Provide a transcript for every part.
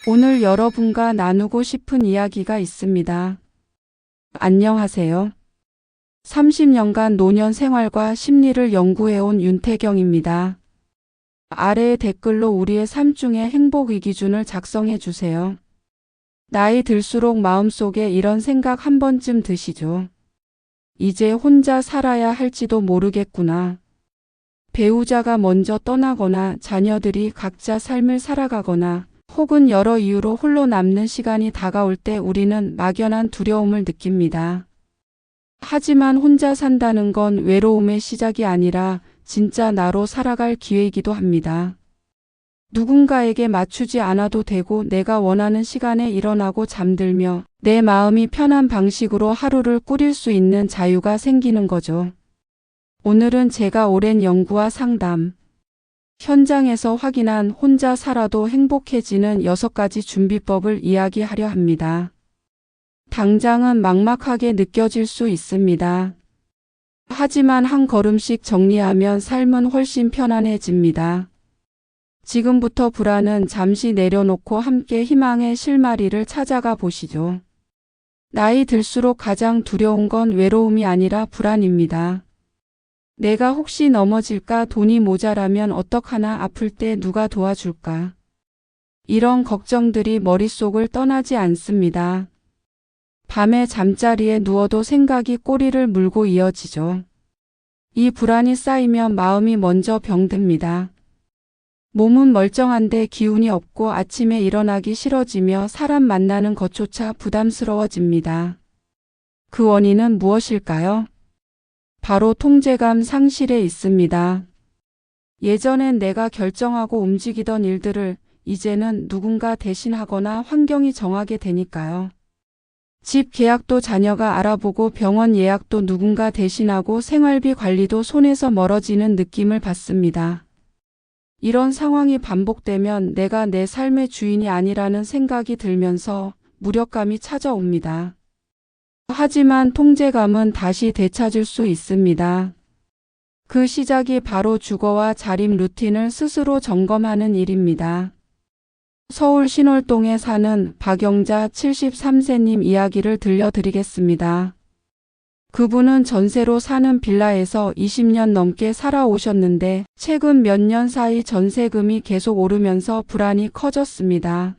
오늘 여러분과 나누고 싶은 이야기가 있습니다. 안녕하세요. 30년간 노년 생활과 심리를 연구해온 윤태경입니다. 아래의 댓글로 우리의 삶 중에 행복의 기준을 작성해 주세요. 나이 들수록 마음속에 이런 생각 한 번쯤 드시죠. 이제 혼자 살아야 할지도 모르겠구나. 배우자가 먼저 떠나거나 자녀들이 각자 삶을 살아가거나 혹은 여러 이유로 홀로 남는 시간이 다가올 때 우리는 막연한 두려움을 느낍니다. 하지만 혼자 산다는 건 외로움의 시작이 아니라 진짜 나로 살아갈 기회이기도 합니다. 누군가에게 맞추지 않아도 되고 내가 원하는 시간에 일어나고 잠들며 내 마음이 편한 방식으로 하루를 꾸릴 수 있는 자유가 생기는 거죠. 오늘은 제가 오랜 연구와 상담, 현장에서 확인한 혼자 살아도 행복해지는 6가지 준비법을 이야기하려 합니다. 당장은 막막하게 느껴질 수 있습니다. 하지만 한 걸음씩 정리하면 삶은 훨씬 편안해집니다. 지금부터 불안은 잠시 내려놓고 함께 희망의 실마리를 찾아가 보시죠. 나이 들수록 가장 두려운 건 외로움이 아니라 불안입니다. 내가 혹시 넘어질까, 돈이 모자라면 어떡하나, 아플 때 누가 도와줄까. 이런 걱정들이 머릿속을 떠나지 않습니다. 밤에 잠자리에 누워도 생각이 꼬리를 물고 이어지죠. 이 불안이 쌓이면 마음이 먼저 병듭니다. 몸은 멀쩡한데 기운이 없고 아침에 일어나기 싫어지며 사람 만나는 것조차 부담스러워집니다. 그 원인은 무엇일까요? 바로 통제감 상실에 있습니다. 예전엔 내가 결정하고 움직이던 일들을 이제는 누군가 대신하거나 환경이 정하게 되니까요. 집 계약도 자녀가 알아보고 병원 예약도 누군가 대신하고 생활비 관리도 손에서 멀어지는 느낌을 받습니다. 이런 상황이 반복되면 내가 내 삶의 주인이 아니라는 생각이 들면서 무력감이 찾아옵니다. 하지만 통제감은 다시 되찾을 수 있습니다. 그 시작이 바로 주거와 자립 루틴을 스스로 점검하는 일입니다. 서울 신월동에 사는 박영자 73세님 이야기를 들려드리겠습니다. 그분은 전세로 사는 빌라에서 20년 넘게 살아오셨는데 최근 몇 년 사이 전세금이 계속 오르면서 불안이 커졌습니다.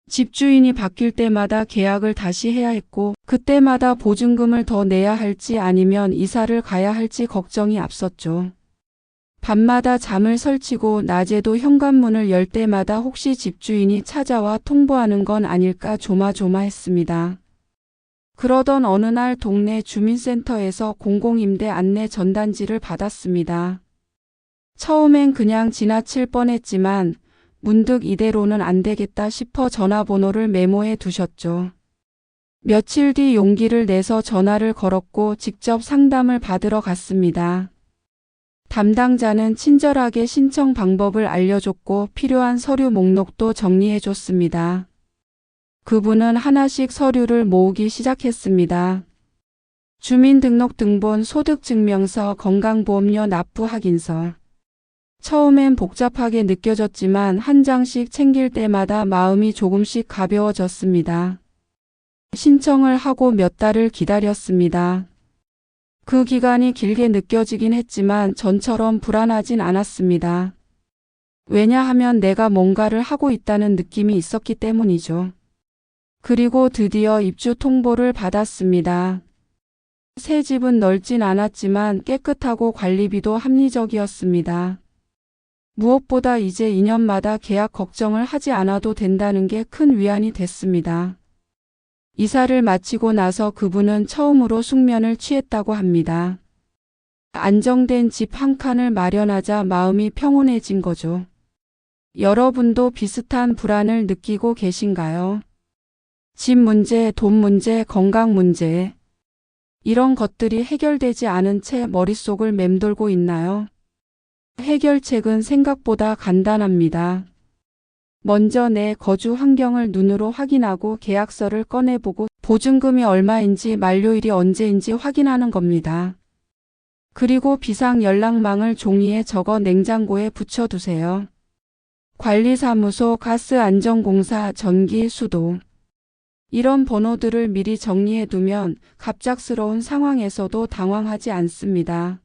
집주인이 바뀔 때마다 계약을 다시 해야 했고 그때마다 보증금을 더 내야 할지 아니면 이사를 가야 할지 걱정이 앞섰죠. 밤마다 잠을 설치고 낮에도 현관문을 열 때마다 혹시 집주인이 찾아와 통보하는 건 아닐까 조마조마했습니다. 그러던 어느 날 동네 주민센터에서 공공임대 안내 전단지를 받았습니다. 처음엔 그냥 지나칠 뻔했지만 문득 이대로는 안 되겠다 싶어 전화번호를 메모해 두셨죠. 며칠 뒤 용기를 내서 전화를 걸었고 직접 상담을 받으러 갔습니다. 담당자는 친절하게 신청 방법을 알려줬고 필요한 서류 목록도 정리해줬습니다. 그분은 하나씩 서류를 모으기 시작했습니다. 주민등록등본, 소득증명서, 건강보험료 납부 확인서. 처음엔 복잡하게 느껴졌지만 한 장씩 챙길 때마다 마음이 조금씩 가벼워졌습니다. 신청을 하고 몇 달을 기다렸습니다. 그 기간이 길게 느껴지긴 했지만 전처럼 불안하진 않았습니다. 왜냐하면 내가 뭔가를 하고 있다는 느낌이 있었기 때문이죠. 그리고 드디어 입주 통보를 받았습니다. 새 집은 넓진 않았지만 깨끗하고 관리비도 합리적이었습니다. 무엇보다 이제 2년마다 계약 걱정을 하지 않아도 된다는 게 큰 위안이 됐습니다. 이사를 마치고 나서 그분은 처음으로 숙면을 취했다고 합니다. 안정된 집 한 칸을 마련하자 마음이 평온해진 거죠. 여러분도 비슷한 불안을 느끼고 계신가요? 집 문제, 돈 문제, 건강 문제. 이런 것들이 해결되지 않은 채 머릿속을 맴돌고 있나요? 해결책은 생각보다 간단합니다. 먼저 내 거주 환경을 눈으로 확인하고 계약서를 꺼내보고 보증금이 얼마인지 만료일이 언제인지 확인하는 겁니다. 그리고 비상 연락망을 종이에 적어 냉장고에 붙여두세요. 관리사무소, 가스안전공사, 전기, 수도. 이런 번호들을 미리 정리해두면 갑작스러운 상황에서도 당황하지 않습니다.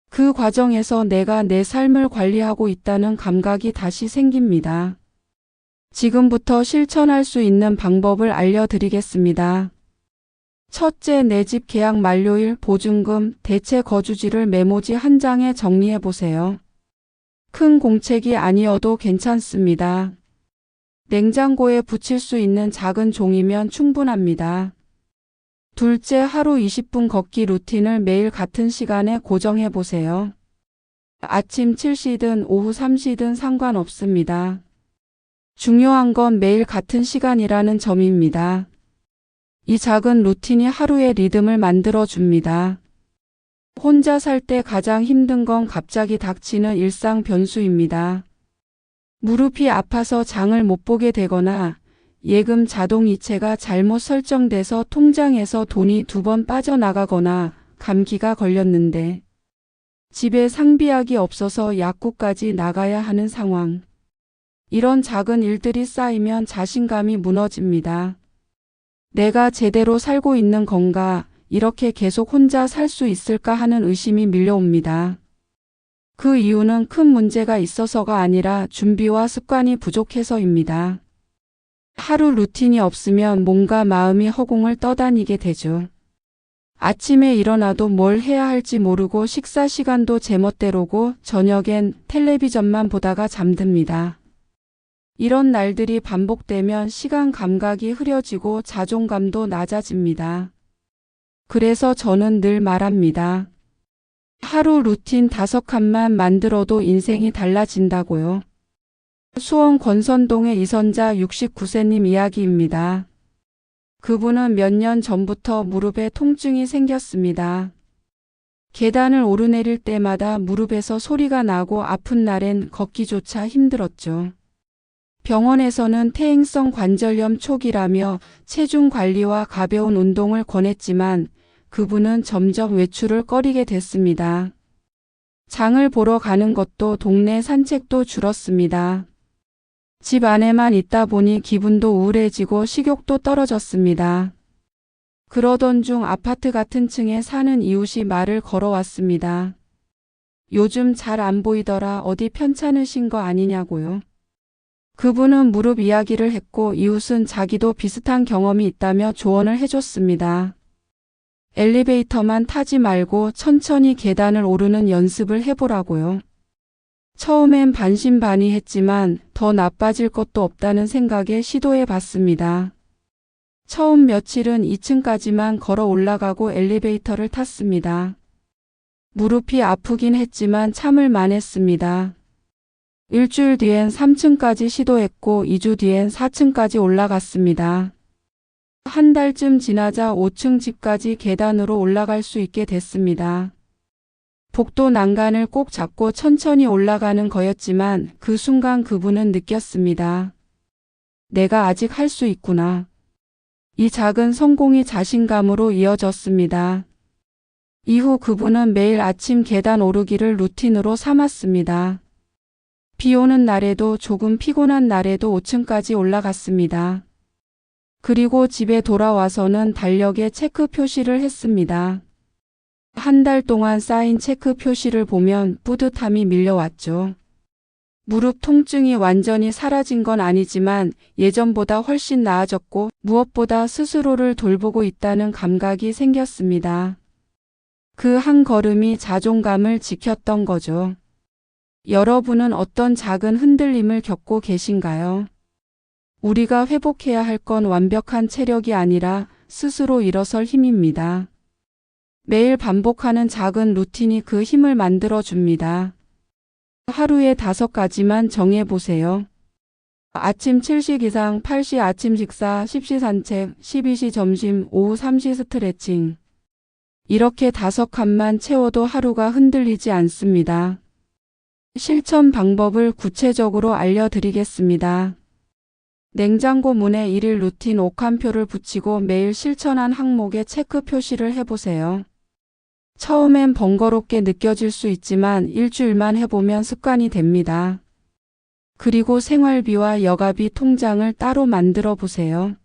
그 과정에서 내가 내 삶을 관리하고 있다는 감각이 다시 생깁니다. 지금부터 실천할 수 있는 방법을 알려드리겠습니다. 첫째, 내 집 계약 만료일, 보증금, 대체 거주지를 메모지 한 장에 정리해보세요. 큰 공책이 아니어도 괜찮습니다. 냉장고에 붙일 수 있는 작은 종이면 충분합니다. 둘째, 하루 20분 걷기 루틴을 매일 같은 시간에 고정해 보세요. 아침 7시든 오후 3시든 상관없습니다. 중요한 건 매일 같은 시간이라는 점입니다. 이 작은 루틴이 하루의 리듬을 만들어 줍니다. 혼자 살 때 가장 힘든 건 갑자기 닥치는 일상 변수입니다. 무릎이 아파서 장을 못 보게 되거나 예금 자동이체가 잘못 설정돼서 통장에서 돈이 2번 빠져나가거나 감기가 걸렸는데 집에 상비약이 없어서 약국까지 나가야 하는 상황. 이런 작은 일들이 쌓이면 자신감이 무너집니다. 내가 제대로 살고 있는 건가, 이렇게 계속 혼자 살 수 있을까 하는 의심이 밀려옵니다. 그 이유는 큰 문제가 있어서가 아니라 준비와 습관이 부족해서입니다. 하루 루틴이 없으면 몸과 마음이 허공을 떠다니게 되죠. 아침에 일어나도 뭘 해야 할지 모르고 식사 시간도 제멋대로고 저녁엔 텔레비전만 보다가 잠듭니다. 이런 날들이 반복되면 시간 감각이 흐려지고 자존감도 낮아집니다. 그래서 저는 늘 말합니다. 하루 루틴 5칸만 만들어도 인생이 달라진다고요. 수원 권선동의 이선자 69세님 이야기입니다. 그분은 몇 년 전부터 무릎에 통증이 생겼습니다. 계단을 오르내릴 때마다 무릎에서 소리가 나고 아픈 날엔 걷기조차 힘들었죠. 병원에서는 퇴행성 관절염 초기라며 체중 관리와 가벼운 운동을 권했지만 그분은 점점 외출을 꺼리게 됐습니다. 장을 보러 가는 것도 동네 산책도 줄었습니다. 집 안에만 있다 보니 기분도 우울해지고 식욕도 떨어졌습니다. 그러던 중 아파트 같은 층에 사는 이웃이 말을 걸어왔습니다. 요즘 잘 안 보이더라, 어디 편찮으신 거 아니냐고요. 그분은 무릎 이야기를 했고 이웃은 자기도 비슷한 경험이 있다며 조언을 해줬습니다. 엘리베이터만 타지 말고 천천히 계단을 오르는 연습을 해보라고요. 처음엔 반신반의했지만 더 나빠질 것도 없다는 생각에 시도해봤습니다. 처음 며칠은 2층까지만 걸어 올라가고 엘리베이터를 탔습니다. 무릎이 아프긴 했지만 참을 만했습니다. 일주일 뒤엔 3층까지 시도했고 2주 뒤엔 4층까지 올라갔습니다. 한 달쯤 지나자 5층 집까지 계단으로 올라갈 수 있게 됐습니다. 복도 난간을 꼭 잡고 천천히 올라가는 거였지만 그 순간 그분은 느꼈습니다. 내가 아직 할 수 있구나. 이 작은 성공이 자신감으로 이어졌습니다. 이후 그분은 매일 아침 계단 오르기를 루틴으로 삼았습니다. 비 오는 날에도 조금 피곤한 날에도 5층까지 올라갔습니다. 그리고 집에 돌아와서는 달력에 체크 표시를 했습니다. 한 달 동안 쌓인 체크 표시를 보면 뿌듯함이 밀려왔죠. 무릎 통증이 완전히 사라진 건 아니지만 예전보다 훨씬 나아졌고 무엇보다 스스로를 돌보고 있다는 감각이 생겼습니다. 그 한 걸음이 자존감을 지켰던 거죠. 여러분은 어떤 작은 흔들림을 겪고 계신가요? 우리가 회복해야 할 건 완벽한 체력이 아니라 스스로 일어설 힘입니다. 매일 반복하는 작은 루틴이 그 힘을 만들어 줍니다. 하루에 5가지만 정해보세요. 아침 7시 기상, 8시 아침 식사, 10시 산책, 12시 점심, 오후 3시 스트레칭. 이렇게 5칸만 채워도 하루가 흔들리지 않습니다. 실천 방법을 구체적으로 알려드리겠습니다. 냉장고 문에 일일 루틴 5칸표를 붙이고 매일 실천한 항목에 체크 표시를 해보세요. 처음엔 번거롭게 느껴질 수 있지만 일주일만 해보면 습관이 됩니다. 그리고 생활비와 여가비 통장을 따로 만들어 보세요.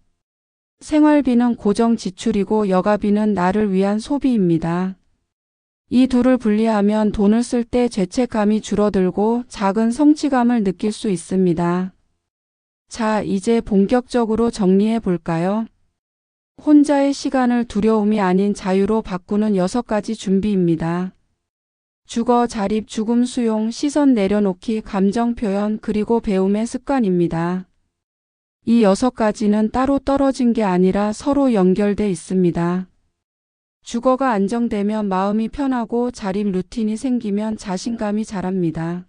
생활비는 고정 지출이고 여가비는 나를 위한 소비입니다. 이 둘을 분리하면 돈을 쓸 때 죄책감이 줄어들고 작은 성취감을 느낄 수 있습니다. 자, 이제 본격적으로 정리해 볼까요? 혼자의 시간을 두려움이 아닌 자유로 바꾸는 6가지 준비입니다. 주거, 자립, 죽음, 수용, 시선 내려놓기, 감정 표현, 그리고 배움의 습관입니다. 이 6가지는 따로 떨어진 게 아니라 서로 연결돼 있습니다. 주거가 안정되면 마음이 편하고 자립 루틴이 생기면 자신감이 자랍니다.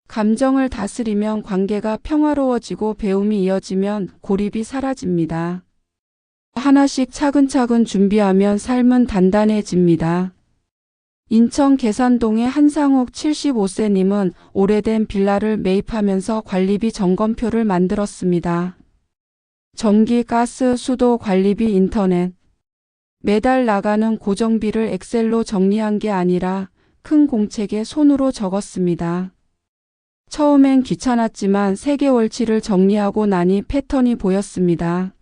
감정을 다스리면 관계가 평화로워지고 배움이 이어지면 고립이 사라집니다. 하나씩 차근차근 준비하면 삶은 단단해집니다. 인천 계산동의 한상욱 75세님은 오래된 빌라를 매입하면서 관리비 점검표를 만들었습니다. 전기, 가스, 수도, 관리비, 인터넷. 매달 나가는 고정비를 엑셀로 정리한 게 아니라 큰 공책에 손으로 적었습니다. 처음엔 귀찮았지만 3개월치를 정리하고 나니 패턴이 보였습니다.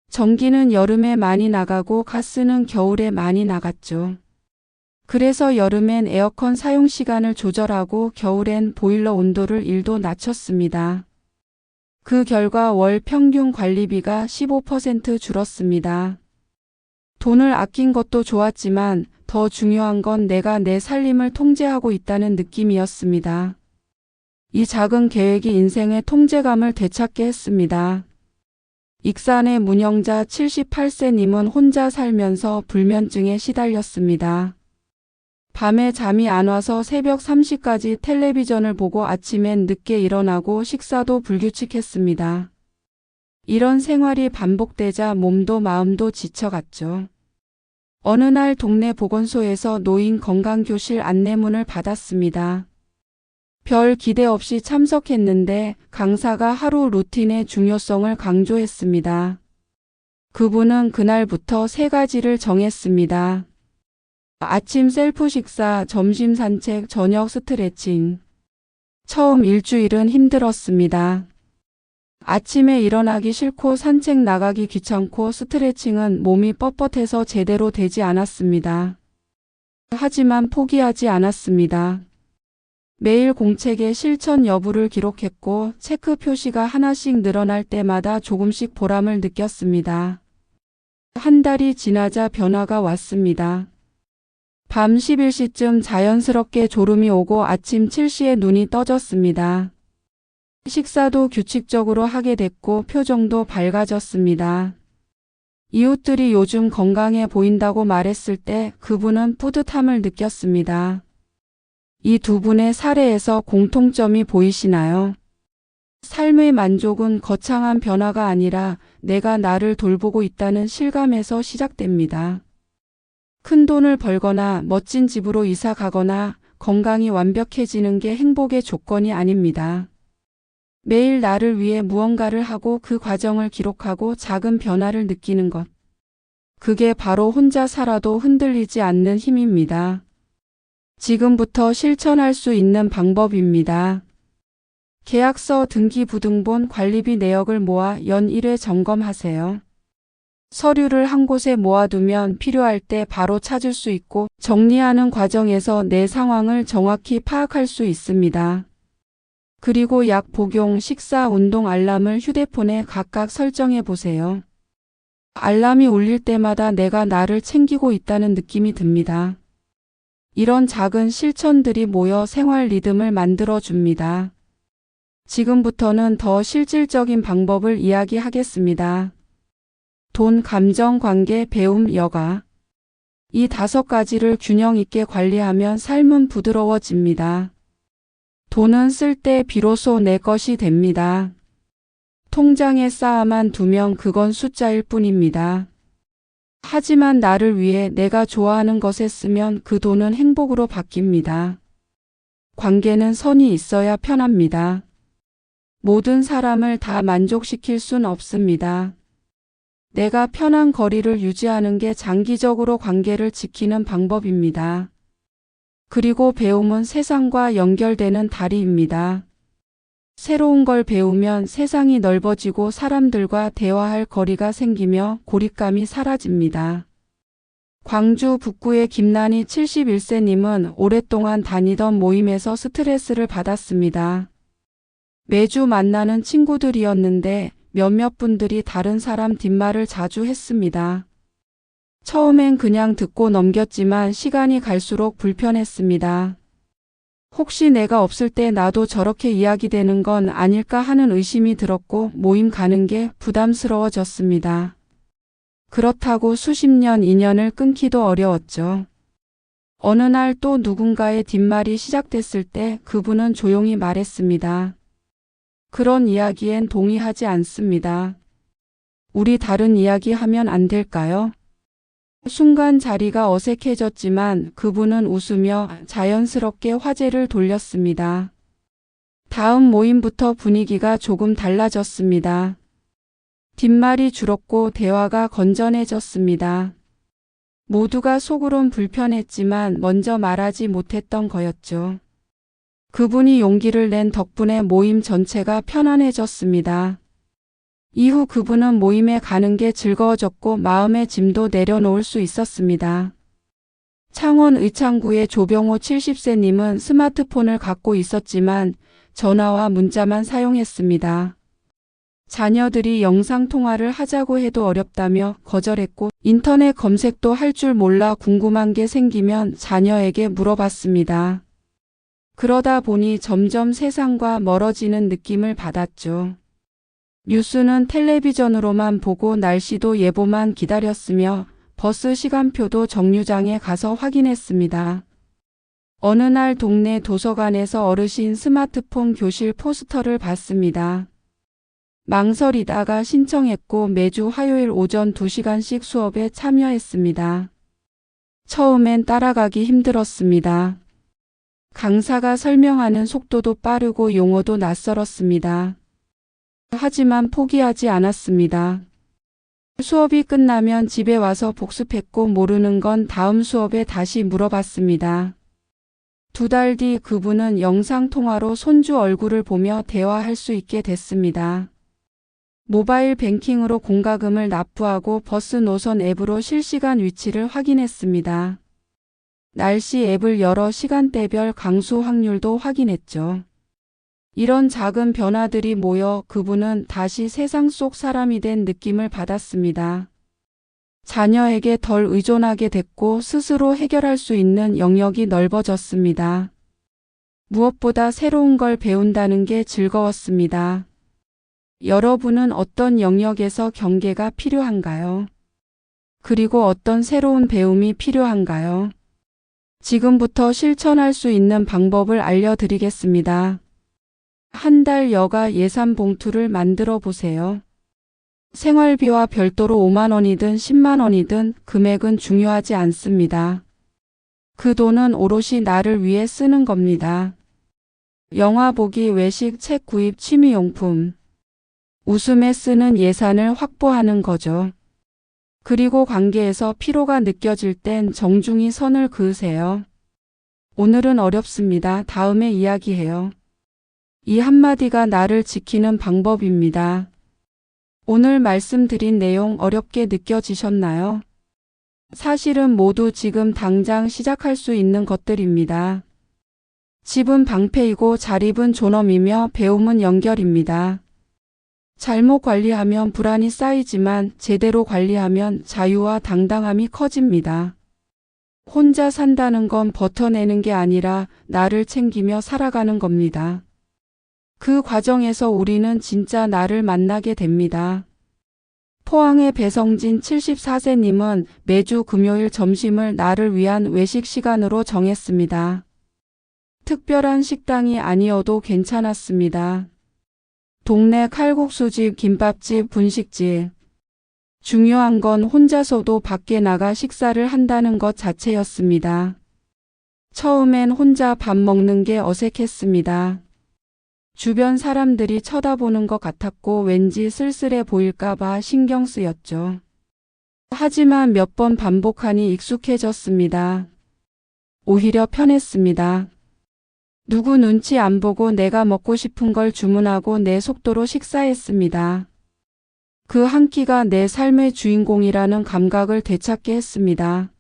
전기는 여름에 많이 나가고 가스는 겨울에 많이 나갔죠. 그래서 여름엔 에어컨 사용 시간을 조절하고 겨울엔 보일러 온도를 1도 낮췄습니다. 그 결과 월 평균 관리비가 15% 줄었습니다. 돈을 아낀 것도 좋았지만 더 중요한 건 내가 내 살림을 통제하고 있다는 느낌이었습니다. 이 작은 계획이 인생의 통제감을 되찾게 했습니다. 익산의 문영자 78세님은 혼자 살면서 불면증에 시달렸습니다. 밤에 잠이 안 와서 새벽 3시까지 텔레비전을 보고 아침엔 늦게 일어나고 식사도 불규칙했습니다. 이런 생활이 반복되자 몸도 마음도 지쳐갔죠. 어느 날 동네 보건소에서 노인 건강교실 안내문을 받았습니다. 별 기대 없이 참석했는데 강사가 하루 루틴의 중요성을 강조했습니다. 그분은 그날부터 3가지를 정했습니다. 아침 셀프 식사, 점심 산책, 저녁 스트레칭. 처음 일주일은 힘들었습니다. 아침에 일어나기 싫고 산책 나가기 귀찮고 스트레칭은 몸이 뻣뻣해서 제대로 되지 않았습니다. 하지만 포기하지 않았습니다. 매일 공책에 실천 여부를 기록했고 체크 표시가 하나씩 늘어날 때마다 조금씩 보람을 느꼈습니다. 한 달이 지나자 변화가 왔습니다. 밤 11시쯤 자연스럽게 졸음이 오고 아침 7시에 눈이 떠졌습니다. 식사도 규칙적으로 하게 됐고 표정도 밝아졌습니다. 이웃들이 요즘 건강해 보인다고 말했을 때 그분은 뿌듯함을 느꼈습니다. 이 두 분의 사례에서 공통점이 보이시나요? 삶의 만족은 거창한 변화가 아니라 내가 나를 돌보고 있다는 실감에서 시작됩니다. 큰 돈을 벌거나 멋진 집으로 이사 가거나 건강이 완벽해지는 게 행복의 조건이 아닙니다. 매일 나를 위해 무언가를 하고 그 과정을 기록하고 작은 변화를 느끼는 것. 그게 바로 혼자 살아도 흔들리지 않는 힘입니다. 지금부터 실천할 수 있는 방법입니다. 계약서, 등기부등본, 관리비 내역을 모아 연 1회 점검하세요. 서류를 한 곳에 모아두면 필요할 때 바로 찾을 수 있고 정리하는 과정에서 내 상황을 정확히 파악할 수 있습니다. 그리고 약 복용, 식사, 운동 알람을 휴대폰에 각각 설정해 보세요. 알람이 울릴 때마다 내가 나를 챙기고 있다는 느낌이 듭니다. 이런 작은 실천들이 모여 생활 리듬을 만들어 줍니다. 지금부터는 더 실질적인 방법을 이야기하겠습니다. 돈, 감정, 관계, 배움, 여가. 이 5가지를 균형 있게 관리하면 삶은 부드러워집니다. 돈은 쓸 때 비로소 내 것이 됩니다. 통장에 쌓아만 두면 그건 숫자일 뿐입니다. 하지만 나를 위해 내가 좋아하는 것에 쓰면 그 돈은 행복으로 바뀝니다. 관계는 선이 있어야 편합니다. 모든 사람을 다 만족시킬 순 없습니다. 내가 편한 거리를 유지하는 게 장기적으로 관계를 지키는 방법입니다. 그리고 배움은 세상과 연결되는 다리입니다. 새로운 걸 배우면 세상이 넓어지고 사람들과 대화할 거리가 생기며 고립감이 사라집니다. 광주 북구의 김난희 71세님은 오랫동안 다니던 모임에서 스트레스를 받았습니다. 매주 만나는 친구들이었는데 몇몇 분들이 다른 사람 뒷말을 자주 했습니다. 처음엔 그냥 듣고 넘겼지만 시간이 갈수록 불편했습니다. 혹시 내가 없을 때 나도 저렇게 이야기되는 건 아닐까 하는 의심이 들었고 모임 가는 게 부담스러워졌습니다. 그렇다고 수십 년 인연을 끊기도 어려웠죠. 어느 날 또 누군가의 뒷말이 시작됐을 때 그분은 조용히 말했습니다. 그런 이야기엔 동의하지 않습니다. 우리 다른 이야기 하면 안 될까요? 순간 자리가 어색해졌지만 그분은 웃으며 자연스럽게 화제를 돌렸습니다. 다음 모임부터 분위기가 조금 달라졌습니다. 뒷말이 줄었고 대화가 건전해졌습니다. 모두가 속으론 불편했지만 먼저 말하지 못했던 거였죠. 그분이 용기를 낸 덕분에 모임 전체가 편안해졌습니다. 이후 그분은 모임에 가는 게 즐거워졌고 마음의 짐도 내려놓을 수 있었습니다. 창원 의창구의 조병호 70세님은 스마트폰을 갖고 있었지만 전화와 문자만 사용했습니다. 자녀들이 영상통화를 하자고 해도 어렵다며 거절했고 인터넷 검색도 할 줄 몰라 궁금한 게 생기면 자녀에게 물어봤습니다. 그러다 보니 점점 세상과 멀어지는 느낌을 받았죠. 뉴스는 텔레비전으로만 보고 날씨도 예보만 기다렸으며 버스 시간표도 정류장에 가서 확인했습니다. 어느 날 동네 도서관에서 어르신 스마트폰 교실 포스터를 봤습니다. 망설이다가 신청했고 매주 화요일 오전 2시간씩 수업에 참여했습니다. 처음엔 따라가기 힘들었습니다. 강사가 설명하는 속도도 빠르고 용어도 낯설었습니다. 하지만 포기하지 않았습니다. 수업이 끝나면 집에 와서 복습했고 모르는 건 다음 수업에 다시 물어봤습니다. 2달 뒤 그분은 영상통화로 손주 얼굴을 보며 대화할 수 있게 됐습니다. 모바일 뱅킹으로 공과금을 납부하고 버스 노선 앱으로 실시간 위치를 확인했습니다. 날씨 앱을 열어 시간대별 강수 확률도 확인했죠. 이런 작은 변화들이 모여 그분은 다시 세상 속 사람이 된 느낌을 받았습니다. 자녀에게 덜 의존하게 됐고 스스로 해결할 수 있는 영역이 넓어졌습니다. 무엇보다 새로운 걸 배운다는 게 즐거웠습니다. 여러분은 어떤 영역에서 경계가 필요한가요? 그리고 어떤 새로운 배움이 필요한가요? 지금부터 실천할 수 있는 방법을 알려드리겠습니다. 한 달 여가 예산 봉투를 만들어 보세요. 생활비와 별도로 5만 원이든 10만 원이든 금액은 중요하지 않습니다. 그 돈은 오롯이 나를 위해 쓰는 겁니다. 영화 보기, 외식, 책 구입, 취미용품. 웃음에 쓰는 예산을 확보하는 거죠. 그리고 관계에서 피로가 느껴질 땐 정중히 선을 그으세요. 오늘은 어렵습니다. 다음에 이야기해요. 이 한마디가 나를 지키는 방법입니다. 오늘 말씀드린 내용 어렵게 느껴지셨나요? 사실은 모두 지금 당장 시작할 수 있는 것들입니다. 집은 방패이고 자립은 존엄이며 배움은 연결입니다. 잘못 관리하면 불안이 쌓이지만 제대로 관리하면 자유와 당당함이 커집니다. 혼자 산다는 건 버텨내는 게 아니라 나를 챙기며 살아가는 겁니다. 그 과정에서 우리는 진짜 나를 만나게 됩니다. 포항의 배성진 74세님은 매주 금요일 점심을 나를 위한 외식 시간으로 정했습니다. 특별한 식당이 아니어도 괜찮았습니다. 동네 칼국수집, 김밥집, 분식집. 중요한 건 혼자서도 밖에 나가 식사를 한다는 것 자체였습니다. 처음엔 혼자 밥 먹는 게 어색했습니다. 주변 사람들이 쳐다보는 것 같았고 왠지 쓸쓸해 보일까봐 신경 쓰였죠. 하지만 몇 번 반복하니 익숙해졌습니다. 오히려 편했습니다. 누구 눈치 안 보고 내가 먹고 싶은 걸 주문하고 내 속도로 식사했습니다. 그 한 끼가 내 삶의 주인공이라는 감각을 되찾게 했습니다.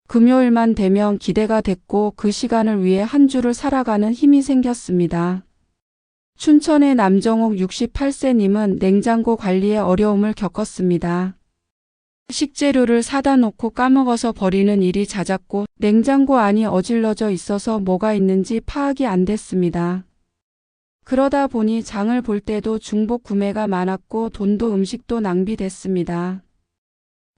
금요일만 되면 기대가 됐고 그 시간을 위해 한 주를 살아가는 힘이 생겼습니다. 춘천의 남정옥 68세님은 냉장고 관리에 어려움을 겪었습니다. 식재료를 사다 놓고 까먹어서 버리는 일이 잦았고 냉장고 안이 어질러져 있어서 뭐가 있는지 파악이 안 됐습니다. 그러다 보니 장을 볼 때도 중복 구매가 많았고 돈도 음식도 낭비됐습니다.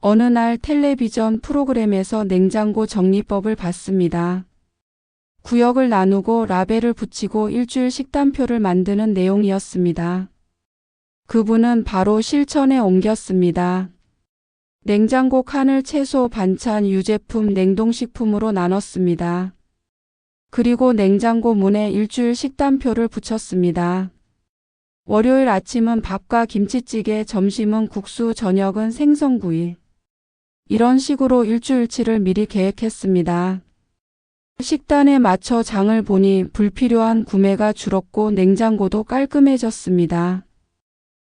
어느 날 텔레비전 프로그램에서 냉장고 정리법을 봤습니다. 구역을 나누고 라벨을 붙이고 일주일 식단표를 만드는 내용이었습니다. 그분은 바로 실천에 옮겼습니다. 냉장고 칸을 채소, 반찬, 유제품, 냉동식품으로 나눴습니다. 그리고 냉장고 문에 일주일 식단표를 붙였습니다. 월요일 아침은 밥과 김치찌개, 점심은 국수, 저녁은 생선구이. 이런 식으로 일주일치를 미리 계획했습니다. 식단에 맞춰 장을 보니 불필요한 구매가 줄었고 냉장고도 깔끔해졌습니다.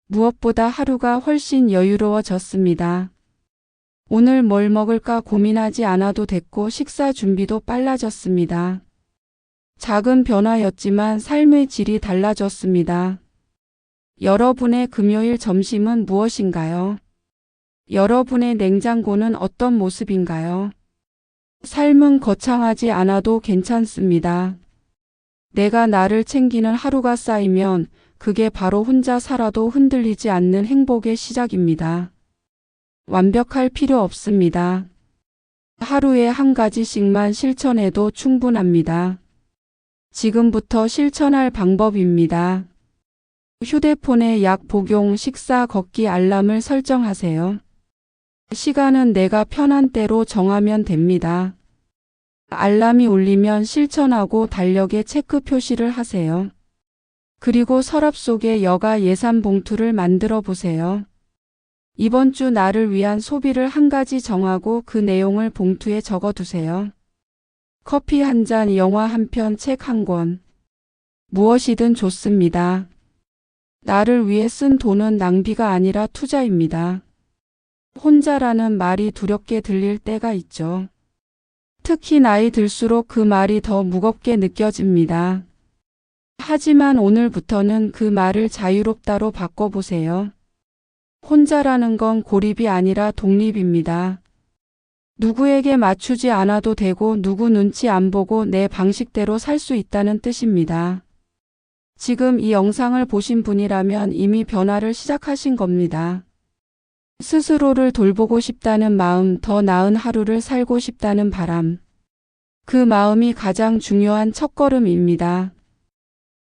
무엇보다 하루가 훨씬 여유로워졌습니다. 오늘 뭘 먹을까 고민하지 않아도 됐고 식사 준비도 빨라졌습니다. 작은 변화였지만 삶의 질이 달라졌습니다. 여러분의 금요일 점심은 무엇인가요? 여러분의 냉장고는 어떤 모습인가요? 삶은 거창하지 않아도 괜찮습니다. 내가 나를 챙기는 하루가 쌓이면 그게 바로 혼자 살아도 흔들리지 않는 행복의 시작입니다. 완벽할 필요 없습니다. 하루에 한 가지씩만 실천해도 충분합니다. 지금부터 실천할 방법입니다. 휴대폰에 약 복용, 식사, 걷기 알람을 설정하세요. 시간은 내가 편한 때로 정하면 됩니다. 알람이 울리면 실천하고 달력에 체크 표시를 하세요. 그리고 서랍 속에 여가 예산 봉투를 만들어 보세요. 이번 주 나를 위한 소비를 한 가지 정하고 그 내용을 봉투에 적어 두세요. 커피 한 잔, 영화 한 편, 책 한 권. 무엇이든 좋습니다. 나를 위해 쓴 돈은 낭비가 아니라 투자입니다. 혼자라는 말이 두렵게 들릴 때가 있죠. 특히 나이 들수록 그 말이 더 무겁게 느껴집니다. 하지만 오늘부터는 그 말을 자유롭다로 바꿔보세요. 혼자라는 건 고립이 아니라 독립입니다. 누구에게 맞추지 않아도 되고 누구 눈치 안 보고 내 방식대로 살 수 있다는 뜻입니다. 지금 이 영상을 보신 분이라면 이미 변화를 시작하신 겁니다. 스스로를 돌보고 싶다는 마음, 더 나은 하루를 살고 싶다는 바람. 그 마음이 가장 중요한 첫걸음입니다.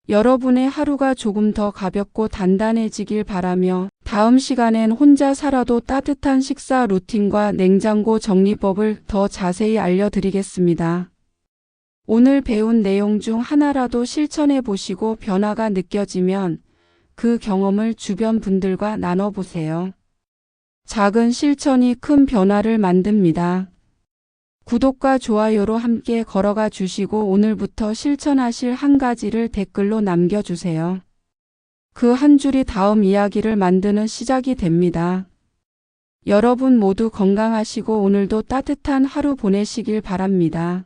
여러분의 하루가 조금 더 가볍고 단단해지길 바라며 다음 시간엔 혼자 살아도 따뜻한 식사 루틴과 냉장고 정리법을 더 자세히 알려드리겠습니다. 오늘 배운 내용 중 하나라도 실천해 보시고 변화가 느껴지면 그 경험을 주변 분들과 나눠보세요. 작은 실천이 큰 변화를 만듭니다. 구독과 좋아요로 함께 걸어가 주시고 오늘부터 실천하실 한 가지를 댓글로 남겨주세요. 그 한 줄이 다음 이야기를 만드는 시작이 됩니다. 여러분 모두 건강하시고 오늘도 따뜻한 하루 보내시길 바랍니다.